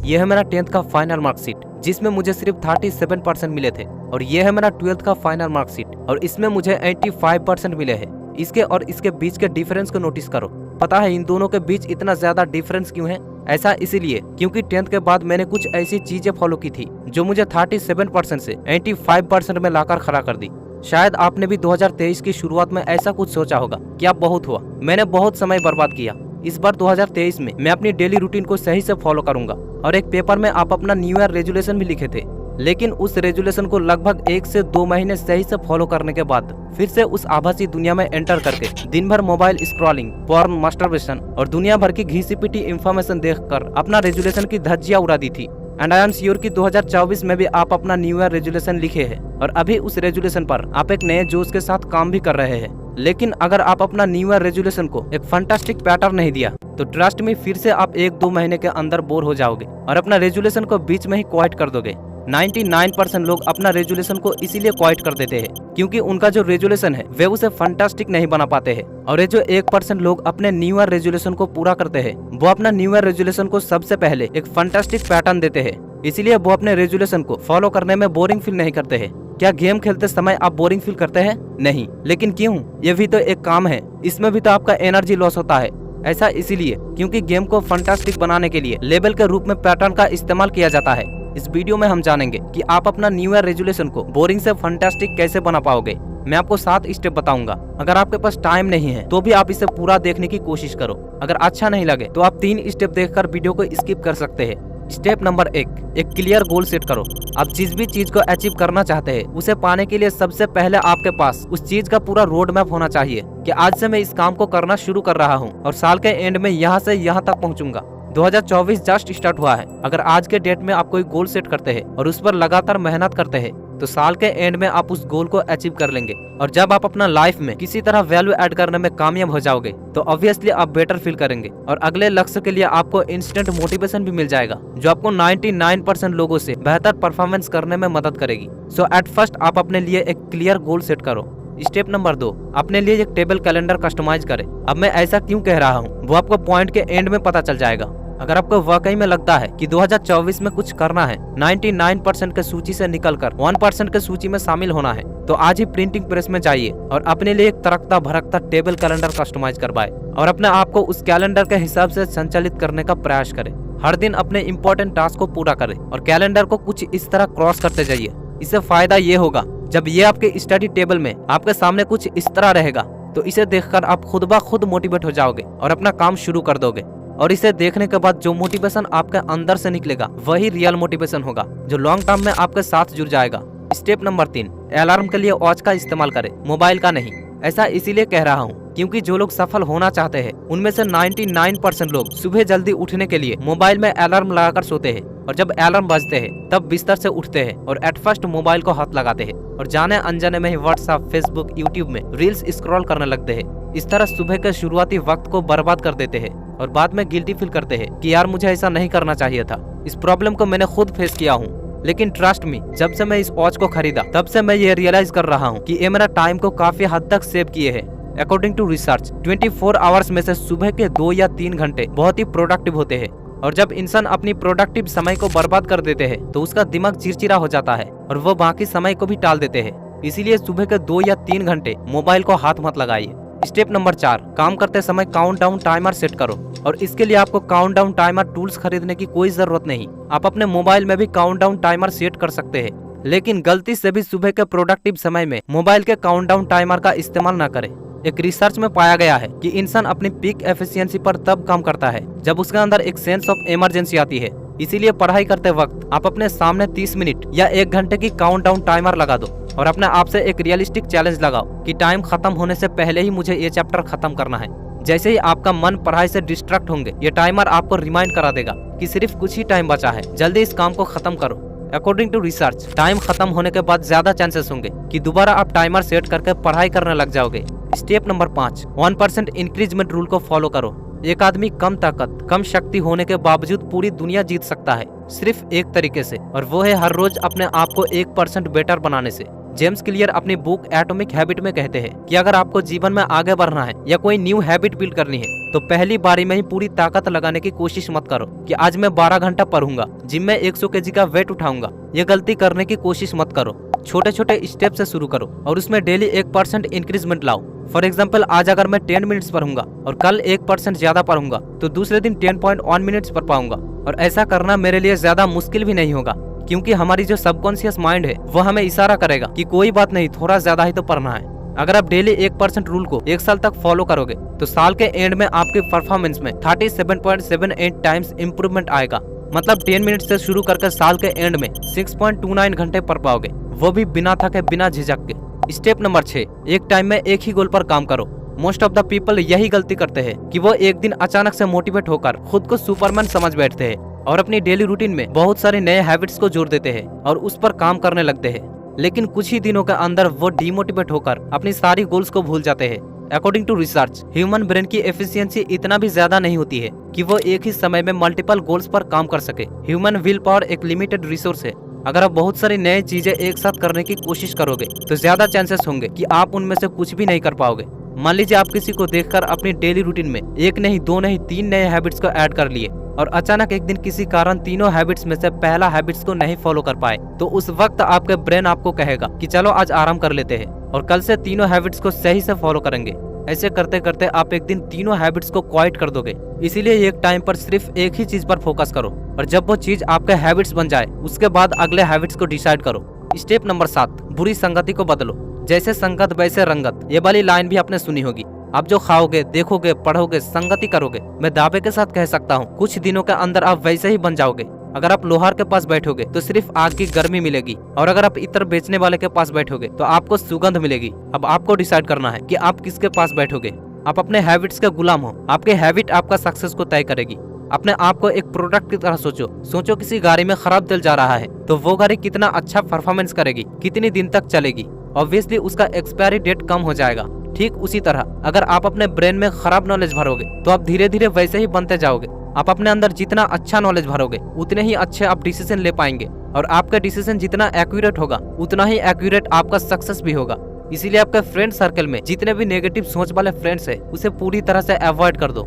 ये है मेरा 10th का फाइनल मार्कशीट जिसमें मुझे सिर्फ 37% मिले थे, और ये है मेरा 12th का फाइनल मार्कशीट और इसमें मुझे 85% मिले हैं। इसके और इसके बीच के डिफरेंस को नोटिस करो। पता है इन दोनों के बीच इतना ज्यादा डिफरेंस क्यों है? ऐसा इसीलिए क्योंकि 10th के बाद मैंने कुछ ऐसी चीजें फॉलो की थी जो मुझे 37% से 85% में लाकर खड़ा कर दी। शायद आपने भी 2023 की शुरुआत में ऐसा कुछ सोचा होगा कि अब बहुत हुआ, मैंने बहुत समय बर्बाद किया। इस बार 2023 में मैं अपनी डेली रूटीन को सही से फॉलो करूंगा। और एक पेपर में आप अपना न्यू ईयर रेजोल्यूशन भी लिखे थे, लेकिन उस रेजोल्यूशन को लगभग 1 से 2 महीने सही से फॉलो करने के बाद फिर से उस आभासी दुनिया में एंटर करके दिन भर मोबाइल स्क्रॉलिंग, पॉर्न, मास्टरबेशन और दुनिया भर की घिसी पिटी इंफॉर्मेशन देखकर अपना रेजोल्यूशन की धज्जियां उड़ा दी थी। एंड आई एम श्योर कि 2024 में भी आप अपना न्यू ईयर रेजोल्यूशन लिखे हैं और अभी उस रेजोल्यूशन पर आप एक नए जोश के साथ काम भी कर रहे हैं। लेकिन अगर आप अपना न्यू ईयर रेजोल्यूशन को एक फैंटास्टिक पैटर्न नहीं दिया तो ट्रस्ट में फिर से आप 1-2 महीने के अंदर बोर हो जाओगे और अपना रेजोल्यूशन को बीच में ही क्वाइट कर दोगे। 99% लोग अपना रेजोल्यूशन को इसीलिए क्वाइट कर देते हैं क्योंकि उनका जो रेजोल्यूशन है वे उसे फैंटास्टिक नहीं बना पाते हैं। और ये जो 1% लोग अपने न्यू ईयर रेजोल्यूशन को पूरा करते हैं वो अपना न्यू ईयर रेजोल्यूशन को सबसे पहले एक फैंटास्टिक पैटर्न देते हैं, इसलिए वो अपने रेजोल्यूशन को फॉलो करने में बोरिंग फील नहीं करते हैं। क्या गेम खेलते समय आप बोरिंग फील करते हैं? नहीं। लेकिन क्यों? ये भी तो एक काम है, इसमें भी तो आपका एनर्जी लॉस होता है। ऐसा इसीलिए क्योंकि गेम को फैंटास्टिक बनाने के लिए लेबल के रूप में पैटर्न का इस्तेमाल किया जाता है। इस वीडियो में हम जानेंगे कि आप अपना न्यू ईयर रेजोल्यूशन को बोरिंग से फैंटास्टिक कैसे बना पाओगे। मैं आपको 7 स्टेप बताऊंगा। अगर आपके पास टाइम नहीं है तो भी आप इसे पूरा देखने की कोशिश करो। अगर अच्छा नहीं लगे तो आप 3 स्टेप देखकर वीडियो को स्किप कर सकते हैं। स्टेप नंबर 1, एक क्लियर गोल सेट करो। आप जिस भी चीज को अचीव करना चाहते हैं उसे पाने के लिए सबसे पहले आपके पास उस चीज का पूरा रोड मैप होना चाहिए कि आज से मैं इस काम को करना शुरू कर रहा हूँ और साल के एंड में यहाँ से यहाँ तक पहुँचूंगा। 2024 जस्ट स्टार्ट हुआ है। अगर आज के डेट में आप कोई गोल सेट करते हैं और उस पर लगातार मेहनत करते हैं तो साल के एंड में आप उस गोल को अचीव कर लेंगे। और जब आप अपना लाइफ में किसी तरह वैल्यू ऐड करने में कामयाब हो जाओगे तो ऑब्वियसली आप बेटर फील करेंगे और अगले लक्ष्य के लिए आपको इंस्टेंट मोटिवेशन भी मिल जाएगा जो आपको 99% लोगों से बेहतर परफॉर्मेंस करने में मदद करेगी। सो एट फर्स्ट आप अपने लिए एक क्लियर गोल सेट करो। स्टेप नंबर 2, अपने लिए एक टेबल कैलेंडर कस्टमाइज करें। अब मैं ऐसा क्यों कह रहा हूँ वो आपको पॉइंट के एंड में पता चल जाएगा। अगर आपको वाकई में लगता है कि 2024 में कुछ करना है, 99% के सूची से निकलकर 1% के सूची में शामिल होना है, तो आज ही प्रिंटिंग प्रेस में जाइए और अपने लिए एक तरकता भरकता टेबल कैलेंडर कस्टमाइज करवाए और अपने आप को उस कैलेंडर के हिसाब से संचालित करने का प्रयास करें। हर दिन अपने इम्पोर्टेंट टास्क को पूरा करें और कैलेंडर को कुछ इस तरह क्रॉस करते जाइए। इससे फायदा ये होगा, जब ये आपके स्टडी टेबल में आपके सामने कुछ इस तरह रहेगा तो इसे देखकर आप खुद ब खुद मोटिवेट हो जाओगे और अपना काम शुरू कर दोगे। और इसे देखने के बाद जो मोटिवेशन आपके अंदर से निकलेगा वही रियल मोटिवेशन होगा जो लॉन्ग टर्म में आपके साथ जुड़ जाएगा। स्टेप नंबर 3, अलार्म के लिए वॉच का इस्तेमाल करें, मोबाइल का नहीं। ऐसा इसीलिए कह रहा हूँ क्योंकि जो लोग सफल होना चाहते हैं उनमें से 99% लोग सुबह जल्दी उठने के लिए मोबाइल में अलार्म लगाकर सोते हैं और जब अलार्म बजते हैं तब बिस्तर से उठते हैं और एट फर्स्ट मोबाइल को हाथ लगाते हैं और जाने अनजाने में ही व्हाट्सएप, फेसबुक, यूट्यूब में रील्स स्क्रॉल करने लगते हैं। इस तरह सुबह के शुरुआती वक्त को बर्बाद कर देते हैं और बाद में गिल्टी फील करते हैं कि यार मुझे ऐसा नहीं करना चाहिए था। इस प्रॉब्लम को मैंने खुद फेस किया हूँ, लेकिन ट्रस्ट मी, जब से मैं इस वॉच को खरीदा तब से मैं ये रियलाइज कर रहा हूँ कि ये मेरा टाइम को काफी हद तक सेव किए है। अकॉर्डिंग टू रिसर्च 24 आवर्स में से सुबह के 2 या 3 घंटे बहुत ही प्रोडक्टिव होते हैं और जब इंसान अपनी प्रोडक्टिव समय को बर्बाद कर देते हैं तो उसका दिमाग चिड़चिड़ा हो जाता है और वो बाकी समय को भी टाल देते हैं। इसीलिए सुबह के 2 या 3 घंटे मोबाइल को हाथ मत लगाइए। स्टेप नंबर 4, काम करते समय काउंटडाउन टाइमर सेट करो और इसके लिए आपको काउंटडाउन टाइमर टूल्स खरीदने की कोई जरूरत नहीं। आप अपने मोबाइल में भी काउंटडाउन टाइमर सेट कर सकते हैं, लेकिन गलती से भी सुबह के प्रोडक्टिव समय में मोबाइल के काउंटडाउन टाइमर का इस्तेमाल न करें। एक रिसर्च में पाया गया है कि इंसान अपनी पीक एफिशिएंसी पर तब काम करता है जब उसके अंदर एक सेंस ऑफ इमरजेंसी आती है। इसीलिए पढ़ाई करते वक्त आप अपने सामने 30 मिनट या 1 घंटे की काउंटडाउन टाइमर लगा दो और अपने आप से एक रियलिस्टिक चैलेंज लगाओ कि टाइम खत्म होने से पहले ही मुझे ये चैप्टर खत्म करना है। जैसे ही आपका मन पढ़ाई से डिस्ट्रैक्ट होंगे ये टाइमर आपको रिमाइंड करा देगा कि सिर्फ कुछ ही टाइम बचा है, जल्दी इस काम को खत्म करो। अकॉर्डिंग टू रिसर्च टाइम खत्म होने के बाद ज्यादा चांसेस होंगे कि दोबारा आप टाइमर सेट करके पढ़ाई करने लग जाओगे। स्टेप नंबर 5, 1% इंक्रीजमेंट रूल को फॉलो करो। एक आदमी कम ताकत, कम शक्ति होने के बावजूद पूरी दुनिया जीत सकता है सिर्फ एक तरीके से, और वो है हर रोज अपने आप को 1% बेटर बनाने से। जेम्स क्लियर अपनी बुक एटॉमिक हैबिट में कहते हैं कि अगर आपको जीवन में आगे बढ़ना है या कोई न्यू हैबिट बिल्ड करनी है तो पहली बारी में ही पूरी ताकत लगाने की कोशिश मत करो कि आज मैं 12 घंटा पढ़ूंगा, जिम में 100 केजी का वेट उठाऊंगा। ये गलती करने की कोशिश मत करो। छोटे छोटे स्टेप से शुरू करो और उसमें डेली 1% इंक्रीजमेंट लाओ। फॉर एग्जाम्पल, आज अगर मैं 10 मिनट्स पढ़ूंगा और कल 1% ज्यादा पढ़ूंगा तो दूसरे दिन 10.1 मिनट्स पढ़ पाऊंगा। और ऐसा करना मेरे लिए ज्यादा मुश्किल भी नहीं होगा, क्योंकि हमारी जो सबकॉन्शियस माइंड है वो हमें इशारा करेगा कि कोई बात नहीं, थोड़ा ज्यादा ही तो पढ़ना है। अगर आप डेली 1% रूल को 1 साल तक फॉलो करोगे तो साल के एंड में आपके परफॉर्मेंस में 37.78 टाइम्स इम्प्रूवमेंट आएगा। मतलब 10 मिनट से शुरू करके साल के एंड में 6.29 घंटे पढ़ पाओगे, वो भी बिना थके, बिना झिझक के। स्टेप नंबर 6, एक टाइम में एक ही गोल पर काम करो। मोस्ट ऑफ द पीपल यही गलती करते हैं कि वो एक दिन अचानक से मोटिवेट होकर खुद को सुपरमैन समझ बैठते हैं और अपनी डेली रूटीन में बहुत सारे नए हैबिट्स को जोड़ देते हैं और उस पर काम करने लगते हैं। लेकिन कुछ ही दिनों के अंदर वो डिमोटिवेट होकर अपनी सारी गोल्स को भूल जाते हैं। According to research, human brain की एफिशिएंसी इतना भी ज्यादा नहीं होती है कि वो एक ही समय में मल्टीपल गोल्स पर काम कर सके। ह्यूमन विल पावर एक लिमिटेड रिसोर्स है। अगर आप बहुत सारी नई चीजें एक साथ करने की कोशिश करोगे तो ज्यादा चांसेस होंगे कि आप उनमें से कुछ भी नहीं कर पाओगे। मान लीजिए आप किसी को देखकर अपनी डेली रूटीन में 1 नहीं 2 नहीं 3 नए हैबिट्स को ऐड कर लिए और अचानक एक दिन किसी कारण तीनों हैबिट्स में से पहला हैबिट्स को नहीं फॉलो कर पाए, तो उस वक्त आपके ब्रेन आपको कहेगा कि चलो आज आराम कर लेते हैं और कल से तीनों हैबिट्स को सही से फॉलो करेंगे। ऐसे करते करते आप एक दिन तीनों हैबिट्स को क्वाइट कर दोगे। इसीलिए एक टाइम पर सिर्फ एक ही चीज पर फोकस करो और जब वो चीज आपके हैबिट्स बन जाए उसके बाद अगले हैबिट्स को डिसाइड करो। स्टेप नंबर 7, बुरी संगति को बदलो। जैसे संगत वैसे रंगत, ये वाली लाइन भी आपने सुनी होगी। आप जो खाओगे, देखोगे, पढ़ोगे, संगति करोगे, मैं दावे के साथ कह सकता हूँ कुछ दिनों के अंदर आप वैसे ही बन जाओगे। अगर आप लोहार के पास बैठोगे तो सिर्फ आग की गर्मी मिलेगी और अगर आप इत्र बेचने वाले के पास बैठोगे तो आपको सुगंध मिलेगी। अब आपको डिसाइड करना है कि आप किसके पास बैठोगे। आप अपने हैबिट्स के गुलाम हो। आपके हैबिट आपका सक्सेस को तय करेगी। अपने आप को एक प्रोडक्ट की तरह सोचो किसी गाड़ी में खराब तेल जा रहा है तो वो गाड़ी कितना अच्छा परफॉर्मेंस करेगी, कितनी दिन तक चलेगी। ऑब्वियसली उसका एक्सपायरी डेट कम हो जाएगा। ठीक उसी तरह अगर आप अपने ब्रेन में खराब नॉलेज भरोगे तो आप धीरे धीरे वैसे ही बनते जाओगे। आप अपने अंदर जितना अच्छा नॉलेज भरोगे उतने ही अच्छे आप डिसीजन ले पाएंगे और आपका डिसीजन जितना एक्यूरेट होगा उतना ही एक्यूरेट आपका सक्सेस भी होगा। इसीलिए आपके फ्रेंड सर्कल में जितने भी नेगेटिव सोच वाले फ्रेंड्स है उसे पूरी तरह से अवॉइड कर दो।